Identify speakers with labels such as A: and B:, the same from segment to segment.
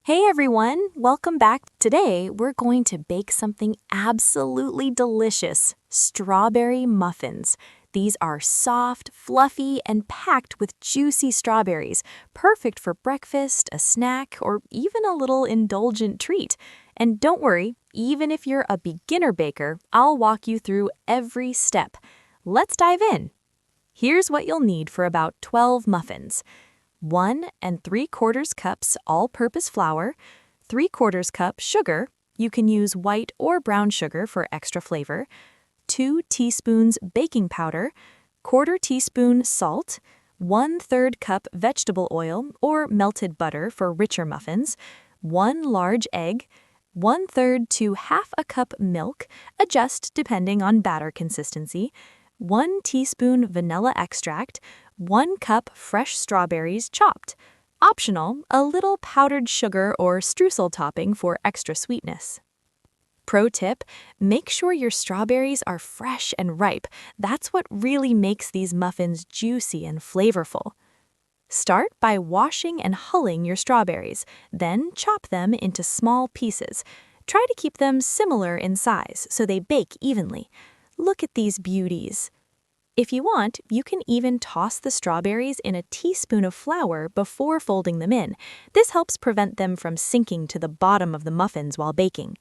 A: Hey everyone, welcome back. Today we're going to bake something absolutely delicious, strawberry muffins. These are soft, fluffy, and packed with juicy strawberries, perfect for breakfast, a snack, or even a little indulgent treat. And don't worry, even if you're a beginner baker, I'll walk you through every step. Let's dive in. Here's what you'll need for about 12 muffins. 1 3/4 cups all-purpose flour, 3/4 cup sugar, you can use white or brown sugar for extra flavor, 2 teaspoons baking powder, 1/4 teaspoon salt, 1/3 cup vegetable oil or melted butter for richer muffins, 1 large egg, 1/3 to half a cup milk, adjust depending on batter consistency, 1 teaspoon vanilla extract, 1 cup fresh strawberries chopped. Optional, a little powdered sugar or streusel topping for extra sweetness. Pro tip, make sure your strawberries are fresh and ripe. That's what really makes these muffins juicy and flavorful. Start by washing and hulling your strawberries, then chop them into small pieces. Try to keep them similar in size so they bake evenly. Look at these beauties. If you want, you can even toss the strawberries in a teaspoon of flour before folding them in. This helps prevent them from sinking to the bottom of the muffins while baking.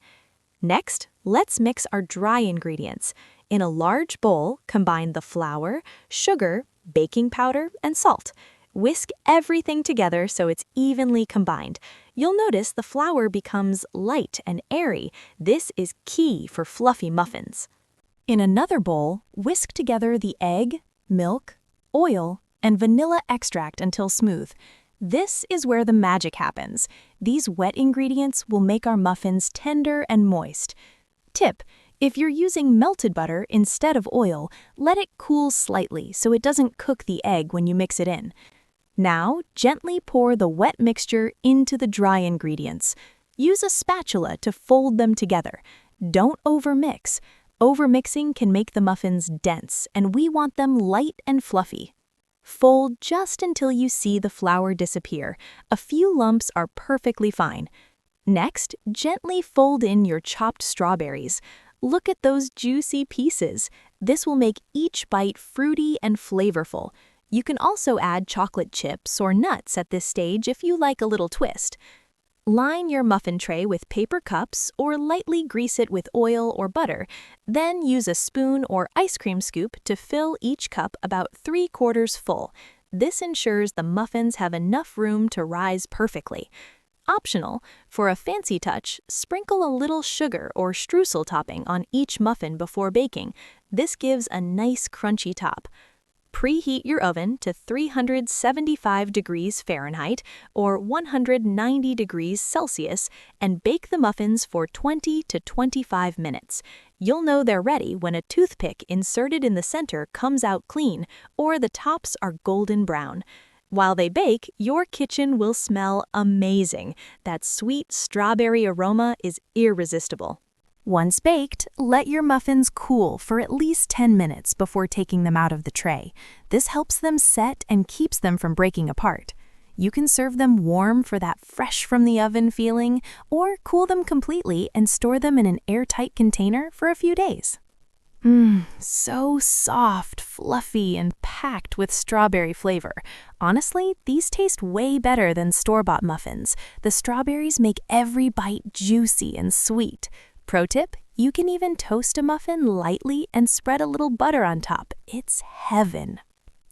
A: Next, let's mix our dry ingredients. In a large bowl, combine the flour, sugar, baking powder, and salt. Whisk everything together so it's evenly combined. You'll notice the flour becomes light and airy. This is key for fluffy muffins. In another bowl, whisk together the egg, milk, oil, and vanilla extract until smooth. This is where the magic happens. These wet ingredients will make our muffins tender and moist. Tip: if you're using melted butter instead of oil, let it cool slightly so it doesn't cook the egg when you mix it in. Now, gently pour the wet mixture into the dry ingredients. Use a spatula to fold them together. Don't overmix. Overmixing can make the muffins dense, and we want them light and fluffy. Fold just until you see the flour disappear. A few lumps are perfectly fine. Next, gently fold in your chopped strawberries. Look at those juicy pieces. This will make each bite fruity and flavorful. You can also add chocolate chips or nuts at this stage if you like a little twist. Line your muffin tray with paper cups or lightly grease it with oil or butter. Then use a spoon or ice cream scoop to fill each cup about 3/4 full. This ensures the muffins have enough room to rise perfectly. Optional, for a fancy touch, sprinkle a little sugar or streusel topping on each muffin before baking. This gives a nice crunchy top. Preheat your oven to 375 degrees Fahrenheit or 190 degrees Celsius and bake the muffins for 20 to 25 minutes. You'll know they're ready when a toothpick inserted in the center comes out clean or the tops are golden brown. While they bake, your kitchen will smell amazing. That sweet strawberry aroma is irresistible. Once baked, let your muffins cool for at least 10 minutes before taking them out of the tray. This helps them set and keeps them from breaking apart. You can serve them warm for that fresh from the oven feeling, or cool them completely and store them in an airtight container for a few days. So soft, fluffy, and packed with strawberry flavor. Honestly, these taste way better than store-bought muffins. The strawberries make every bite juicy and sweet. Pro tip, you can even toast a muffin lightly and spread a little butter on top. It's heaven.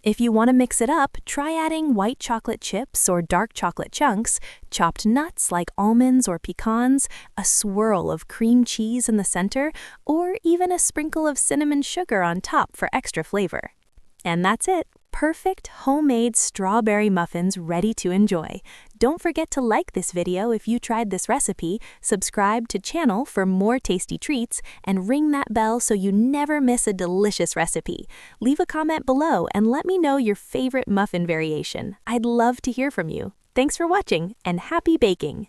A: If you want to mix it up, try adding white chocolate chips or dark chocolate chunks, chopped nuts like almonds or pecans, a swirl of cream cheese in the center, or even a sprinkle of cinnamon sugar on top for extra flavor. And that's it. Perfect homemade strawberry muffins ready to enjoy. Don't forget to like this video if you tried this recipe, subscribe to channel for more tasty treats, and ring that bell so you never miss a delicious recipe. Leave a comment below and let me know your favorite muffin variation. I'd love to hear from you. Thanks for watching and happy baking!